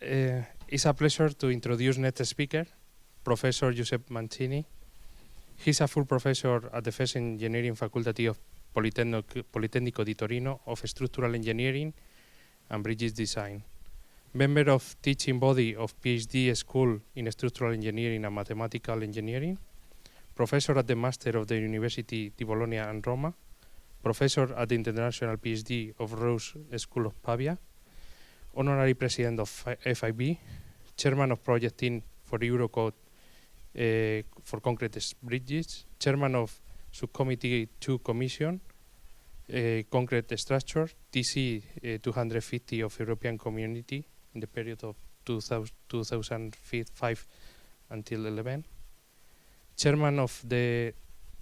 It's a pleasure to introduce next speaker, Professor Giuseppe Mancini. He's a full professor at the first engineering faculty of Politécnico de Turín of structural engineering and bridges design. Member of teaching body of PhD School in Structural Engineering and Mathematical Engineering. Professor at the Master of the University di Bologna and Roma. Professor at the International PhD of Rose School of Pavia. Honorary President of FIB. Chairman of Project Team for Eurocode for Concrete Bridges. Chairman of Subcommittee 2 Commission. Concrete Structure, TC 250 of European Community in the period of 2005 until 11. Chairman of the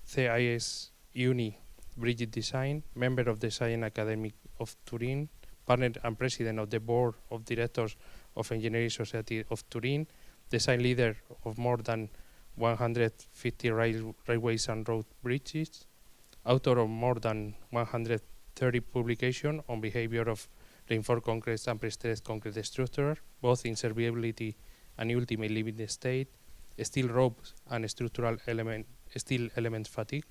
CIS Uni Bridge Design, member of the Science Academy of Turin, partner and president of the Board of Directors of Engineering Society of Turin, design leader of more than 150 railways and road bridges, author of more than 130 publications on behavior of reinforced concrete and pre-stressed concrete structure, both in serviceability and ultimate living state, steel ropes and structural steel element fatigue,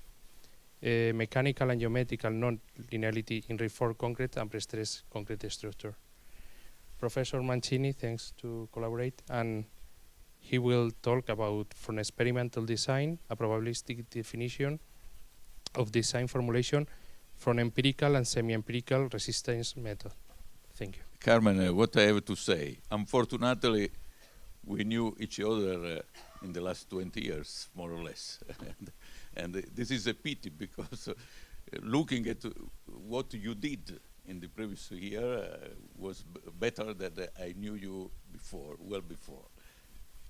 mechanical and geometrical non-linearity in reinforced concrete and pre-stressed concrete structure. Professor Mancini, thanks to collaborate, and he will talk about from experimental design, a probabilistic definition of design formulation from empirical and semi-empirical resistance method. Thank you. Carmen, what I have to say, unfortunately, we knew each other in the last 20 years, more or less. and this is a pity because looking at what you did in the previous year was better than I knew you before, well before.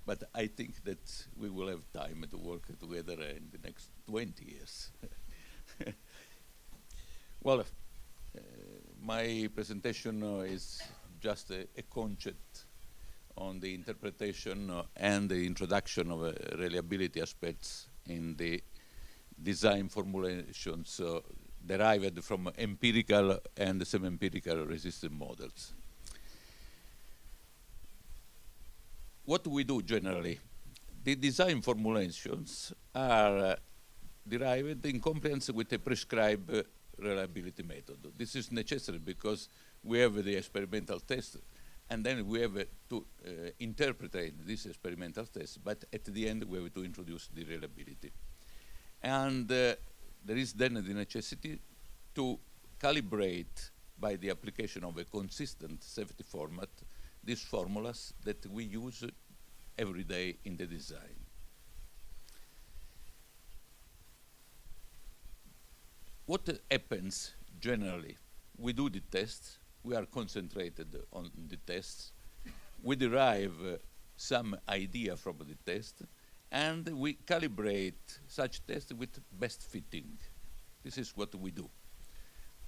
But I think that we will have time to work together in the next 20 years. Well, my presentation is just a concept on the interpretation and the introduction of reliability aspects in the design formulations derived from empirical and semi-empirical resistance models. What we do generally, the design formulations are derived in compliance with a prescribed reliability method. This is necessary because we have the experimental test and then we have to interpret this experimental test, but at the end we have to introduce the reliability. And there is then the necessity to calibrate by the application of a consistent safety format these formulas that we use every day in the design. What happens generally? We do the tests, we are concentrated on the tests, we derive some idea from the test, and we calibrate such tests with best fitting. This is what we do,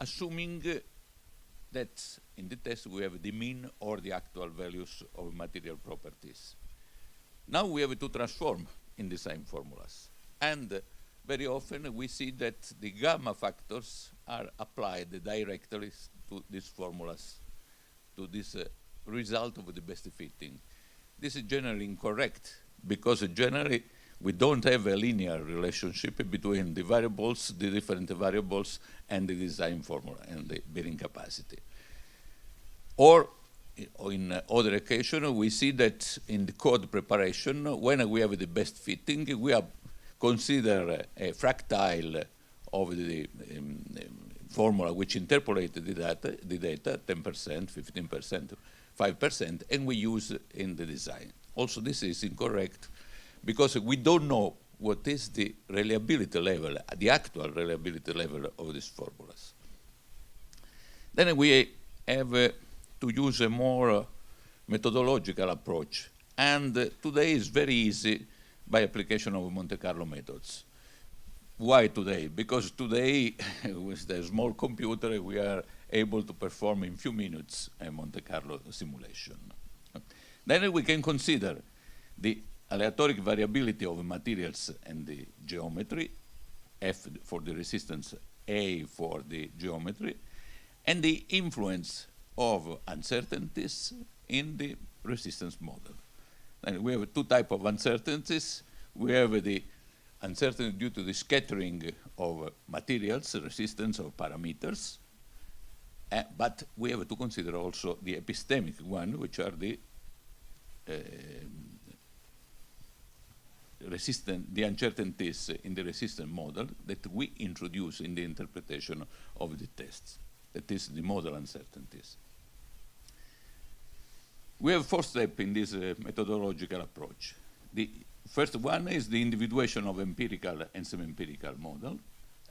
assuming that in the test we have the mean or the actual values of material properties. Now we have to transform in design formulas, and very often we see that the gamma factors are applied directly to these formulas, to this result of the best fitting. This is generally incorrect because generally we don't have a linear relationship between the variables, the different variables, and the design formula and the bearing capacity. Or in other occasions, we see that in the code preparation, when we have the best fitting, we consider a fractile of the formula which interpolated the data, 10%, 15%, 5%, and we use in the design. Also, this is incorrect because we don't know what is the reliability level, the actual reliability level of these formulas. Then we have to use a more methodological approach. And today is very easy by application of Monte Carlo methods. Why today? Because today, with the small computer, we are able to perform in few minutes a Monte Carlo simulation. Then we can consider the aleatoric variability of materials and the geometry, F for the resistance, A for the geometry, and the influence of uncertainties in the resistance model. And we have two types of uncertainties. We have the uncertainty due to the scattering of materials, resistance of parameters, but we have to consider also the epistemic one, which are the uncertainties in the resistance model that we introduce in the interpretation of the tests. That is the model uncertainties. We have four steps in this methodological approach. The first one is the individuation of empirical and semi-empirical model,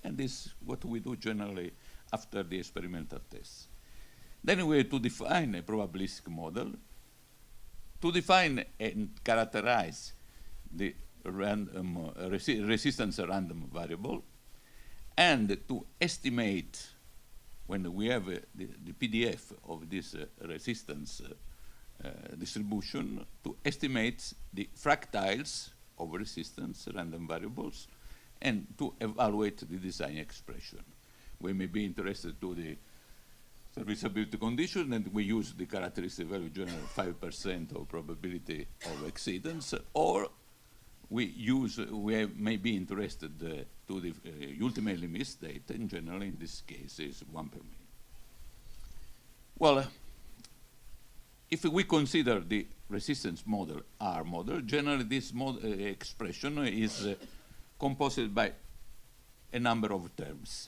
and this is what we do generally after the experimental tests. Then we have to define a probabilistic model, to define and characterize the random resistance random variable, and to estimate, when we have the PDF of this resistance distribution, to estimate the fractals of resistance random variables and to evaluate the design expression. We may be interested to the serviceability condition, and we use the characteristic value generally 5% of probability of exceedance, or we may be interested to the ultimate limit state, and generally in this case is 1 per million. Well, if we consider the resistance model R model, generally this expression is composed by a number of terms.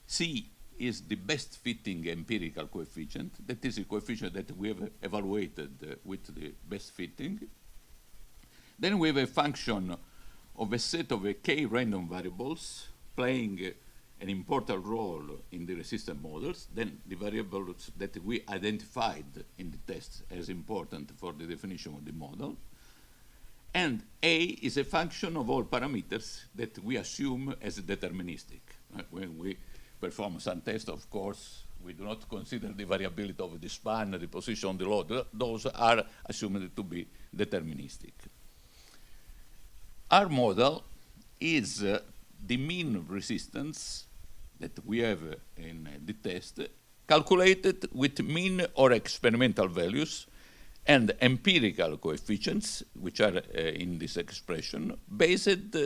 C is the best fitting empirical coefficient. That is a coefficient that we have evaluated with the best fitting. Then we have a function of a set of k random variables playing an important role in the resistance models, then the variables that we identified in the tests as important for the definition of the model. And A is a function of all parameters that we assume as deterministic. When we perform some tests, of course, we do not consider the variability of the span, the position on the load. Those are assumed to be deterministic. Our model is the mean resistance that we have in the test, calculated with mean or experimental values and empirical coefficients, which are in this expression, based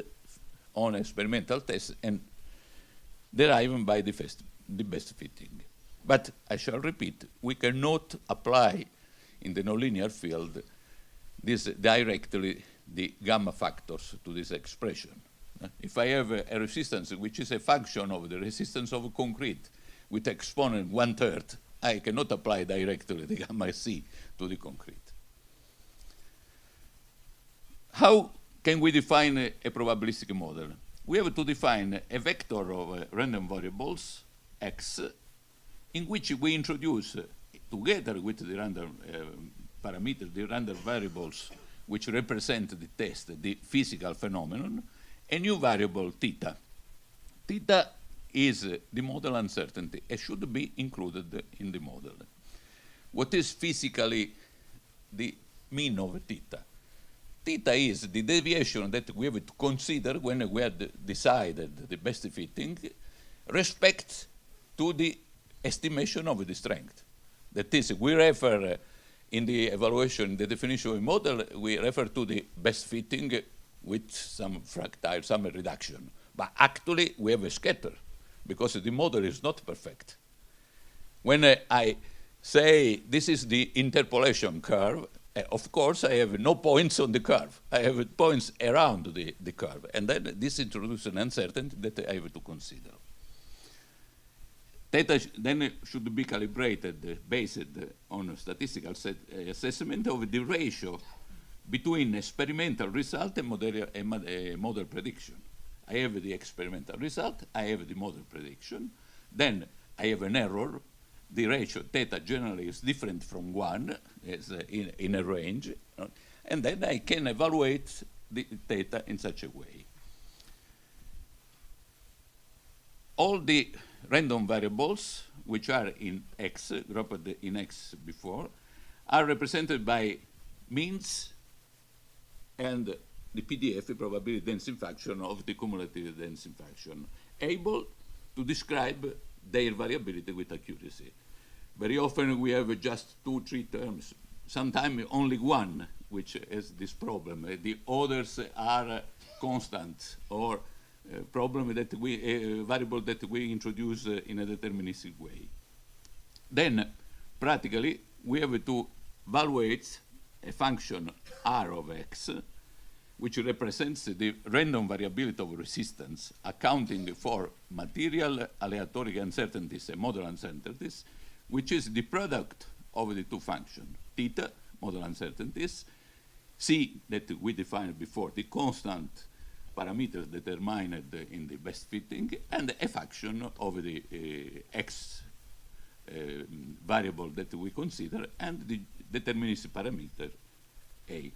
on experimental tests and derived by the best fitting. But I shall repeat, we cannot apply in the nonlinear field this directly the gamma factors to this expression. If I have a resistance which is a function of the resistance of concrete with exponent 1/3, I cannot apply directly the gamma C to the concrete. How can we define a probabilistic model? We have to define a vector of random variables, x, in which we introduce, together with the random parameters, the random variables which represent the test, the physical phenomenon, a new variable, theta. Theta is the model uncertainty. It should be included in the model. What is physically the mean of theta? Theta is the deviation that we have to consider when we had decided the best fitting respect to the estimation of the strength. That is, we refer in the evaluation, the definition of a model, we refer to the best fitting with some fractile, some reduction. But actually, we have a scatter, because the model is not perfect. When I say this is the interpolation curve, of course, I have no points on the curve. I have points around the curve. And then this introduces an uncertainty that I have to consider. Theta then should be calibrated based on a statistical assessment of the ratio between experimental result and model prediction. I have the experimental result, I have the model prediction, then I have an error. The ratio theta generally is different from 1, is in a range, and then I can evaluate the theta in such a way. All the random variables, which are in X, grouped in X before, are represented by means and the PDF, the probability density function of the cumulative density function, able to describe their variability with accuracy. Very often we have just 2-3 terms, sometimes only one which has this problem. The others are constant or problem that we variable that we introduce in a deterministic way. Then, practically, we have to evaluate a function R of x, which represents the random variability of resistance, accounting for material aleatoric uncertainties and model uncertainties, which is the product of the two functions, theta, model uncertainties, C, that we defined before, the constant parameters determined in the best fitting, and a function of the x variable that we consider, and the deterministic parameter A.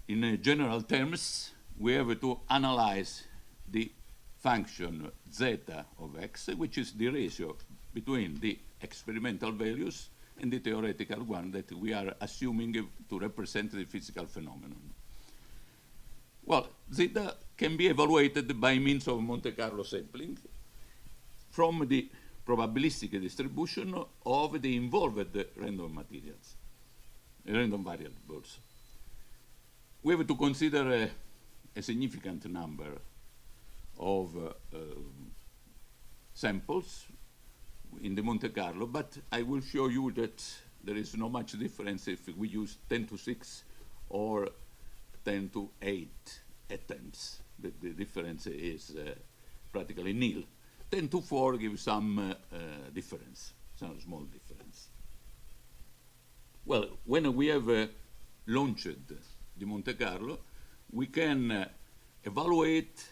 In general terms, we have to analyze the function zeta of x, which is the ratio between the experimental values and the theoretical one that we are assuming to represent the physical phenomenon. Well, zeta can be evaluated by means of Monte Carlo sampling from the probabilistic distribution of the involved random materials, random variables. We have to consider a significant number of samples in the Monte Carlo, but I will show you that there is no much difference if we use 10 to 6 or 10 to 8 attempts. The difference is practically nil. 10 to 4 gives some difference, some small difference. Well, when we have launched the Monte Carlo, we can evaluate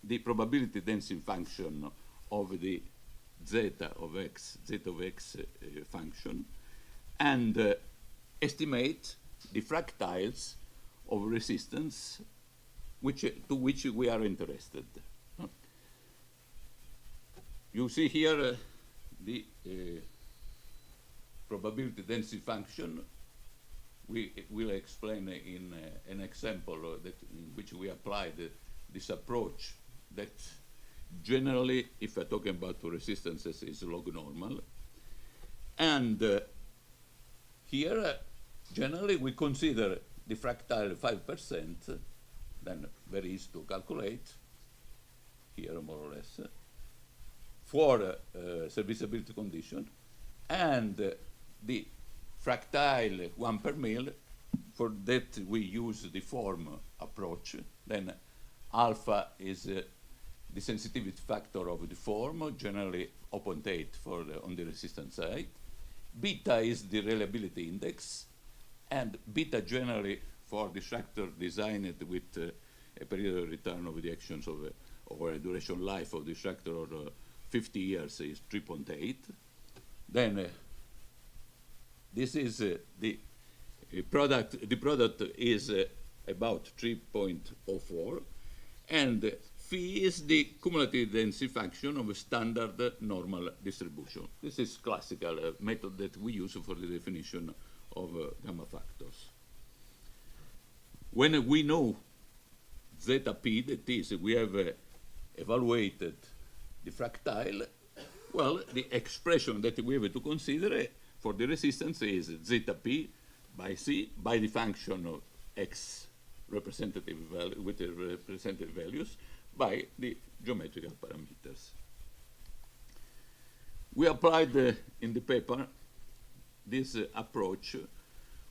the probability density function of the zeta of x function, and estimate the fractals of resistance to which we are interested. You see here the probability density function. We will explain in an example in which we applied this approach that generally, if we're talking about resistances, is log normal. And here, generally, we consider the fractile 5%, then very easy to calculate, here more or less, for serviceability condition, and the fractile 1 per mil. For that, we use the form approach. Then alpha is the sensitivity factor of the form, generally 0.8 on the resistance side. Beta is the reliability index, and beta generally for the structure designed with a period of return of the actions of or a duration life of the structure of 50 years is 3.8. Then this is the product. The product is about 3.04, and phi is the cumulative density function of a standard normal distribution. This is classical method that we use for the definition of gamma factors. When we know zeta p, that is, we have evaluated the fractile, well, the expression that we have to consider for the resistance is zeta p by c by the function of x representative value with the representative values by the geometrical parameters. We applied in the paper this approach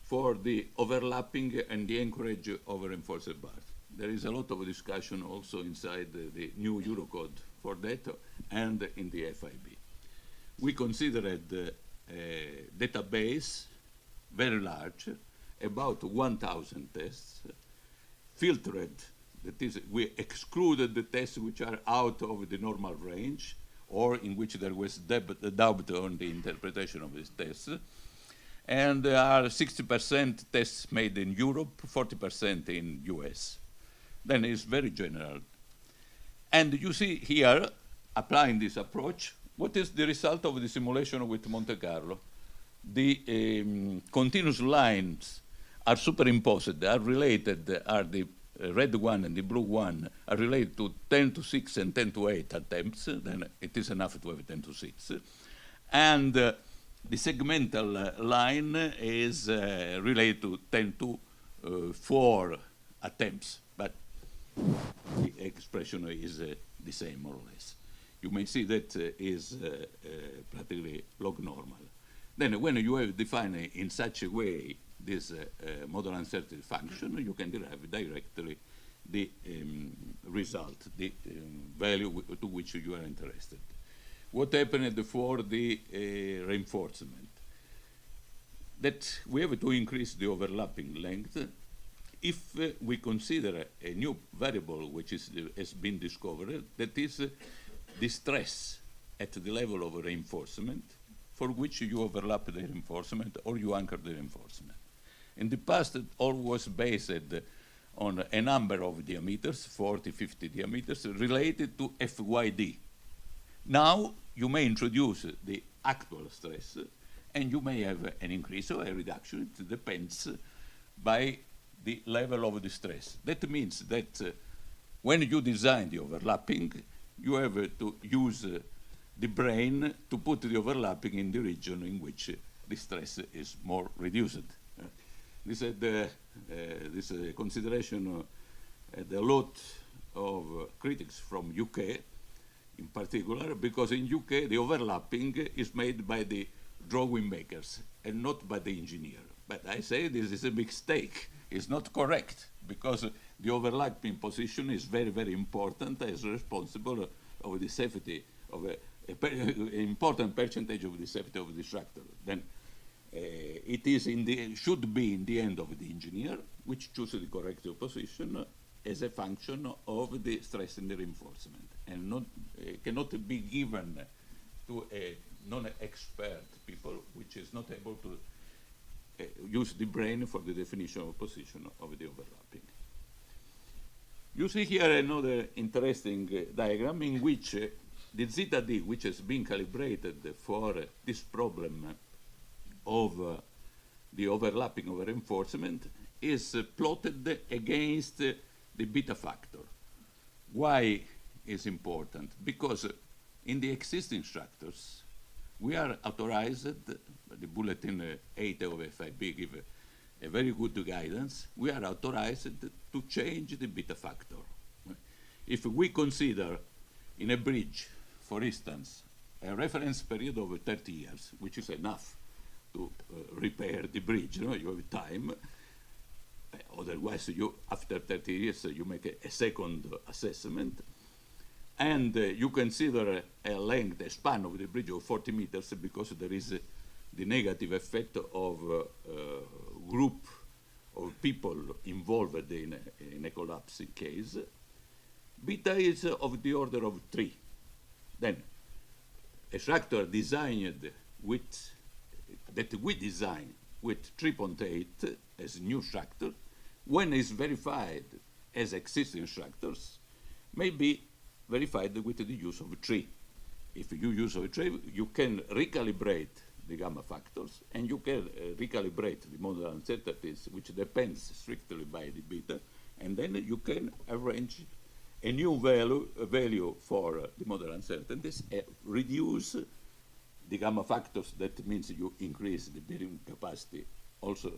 for the overlapping and the anchorage of reinforced bars. There is a lot of discussion also inside the new Eurocode for that and in the FIB. We considered a database very large, about 1,000 tests, filtered, that is, we excluded the tests which are out of the normal range or in which there was doubt on the interpretation of these tests. And there are 60% tests made in Europe, 40% in US. Then it's very general. And you see here, applying this approach, what is the result of the simulation with Monte Carlo? The continuous lines are superimposed, are related, are the red one and the blue one are related to 10 to 6 and 10 to 8 attempts, then it is enough to have 10 to 6. And the segmental line is related to 10 to 4 attempts, but the expression is the same, more or less. You may see that is practically log normal. Then when you have defined in such a way this model uncertainty function, you can derive directly the result, the value to which you are interested. What happened for the reinforcement? That we have to increase the overlapping length if we consider a new variable which has been discovered, that is the stress at the level of reinforcement, for which you overlap the reinforcement or you anchor the reinforcement. In the past, it all was based on a number of diameters, 40, 50 diameters, related to FYD. Now, you may introduce the actual stress, and you may have an increase or a reduction. It depends by the level of the stress. That means that when you design the overlapping, you have to use the brain to put the overlapping in the region in which the stress is more reduced. This is a consideration had a lot of critics from UK in particular, because in UK the overlapping is made by the drawing makers and not by the engineer. But I say this is a mistake. It's not correct, because the overlapping position is very, very important as responsible of the safety of an important percentage of the safety of the structure. Then it is should be in the hand of the engineer, which chooses the correct position as a function of the stress in the reinforcement, and not, cannot be given to a non-expert people, which is not able to use the brain for the definition of position of the overlapping. You see here another interesting diagram in which the zeta d, which has been calibrated for this problem of the overlapping of reinforcement, is plotted against the beta factor. Why is important? Because in the existing structures, we are authorized, the bulletin 8 of FIB give a very good guidance, we are authorized to change the beta factor. If we consider in a bridge, for instance, a reference period of 30 years, which is enough to repair the bridge, you have time. Otherwise, after 30 years, you make a second assessment. And you consider a length, a span of the bridge of 40 meters, because there is the negative effect of a group of people involved in a collapsing case. Beta is of the order of 3. Then, a structure designed with, that we design with 3.8 as new structure, when it's verified as existing structures, may be verified with the use of 3. If you use of 3, you can recalibrate the gamma factors, and you can recalibrate the model uncertainties, which depends strictly by the beta, and then you can arrange a new value for the model uncertainties, reduce the gamma factors. That means you increase the bearing capacity, also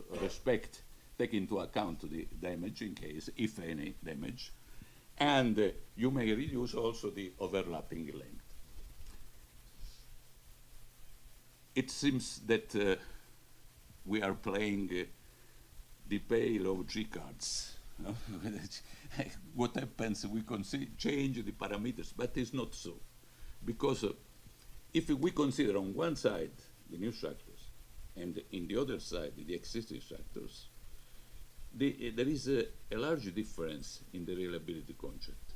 take into account the damage in case, if any damage, and you may reduce also the overlapping length. It seems that we are playing the pale of G cards. What happens, we can change the parameters, but it's not so. Because if we consider on one side the new structures, and in the other side the existing structures, there is a large difference in the reliability concept.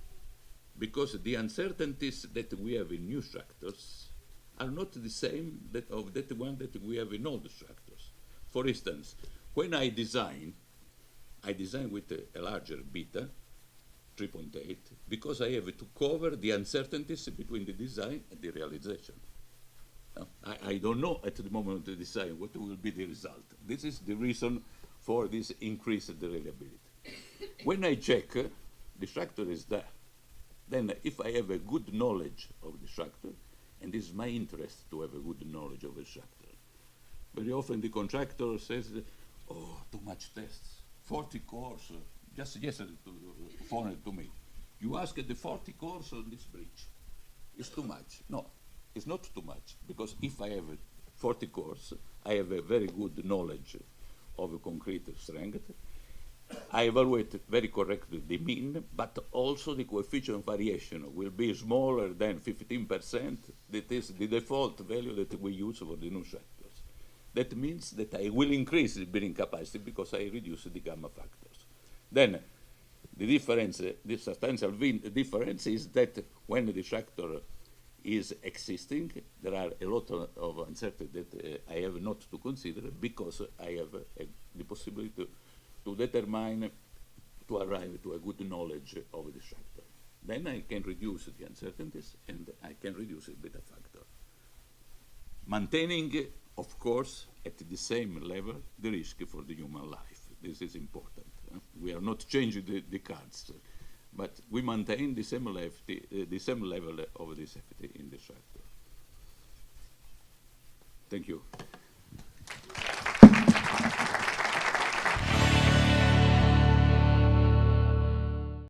Because the uncertainties that we have in new structures are not the same of that one that we have in old structures. For instance, when I design with a larger beta, 3.8, because I have to cover the uncertainties between the design and the realization. I don't know at the moment of the design what will be the result. This is the reason for this increased reliability. When I check, the structure is there. Then if I have a good knowledge of the structure, and this is my interest to have a good knowledge of the structure, Very often the contractor says, oh, too much tests, 40 cores. Just yesterday, phoned to me. You asked the 40 cores on this bridge. It's too much. No, it's not too much, because if I have 40 cores, I have a very good knowledge of a concrete strength. I evaluate very correctly the mean, but also the coefficient variation will be smaller than 15%. That is the default value that we use for the new reactors. That means that I will increase the bearing capacity because I reduce the gamma factors. Then the difference, the substantial difference is that when the reactor is existing, there are a lot of uncertainty that I have not to consider because I have the possibility to determine, to arrive to a good knowledge of the reactor. Then I can reduce the uncertainties and I can reduce the beta factor. Maintaining, of course, at the same level, the risk for the human life. This is important. We are not changing the cards, but we maintain the same level of the safety in the reactor. Thank you.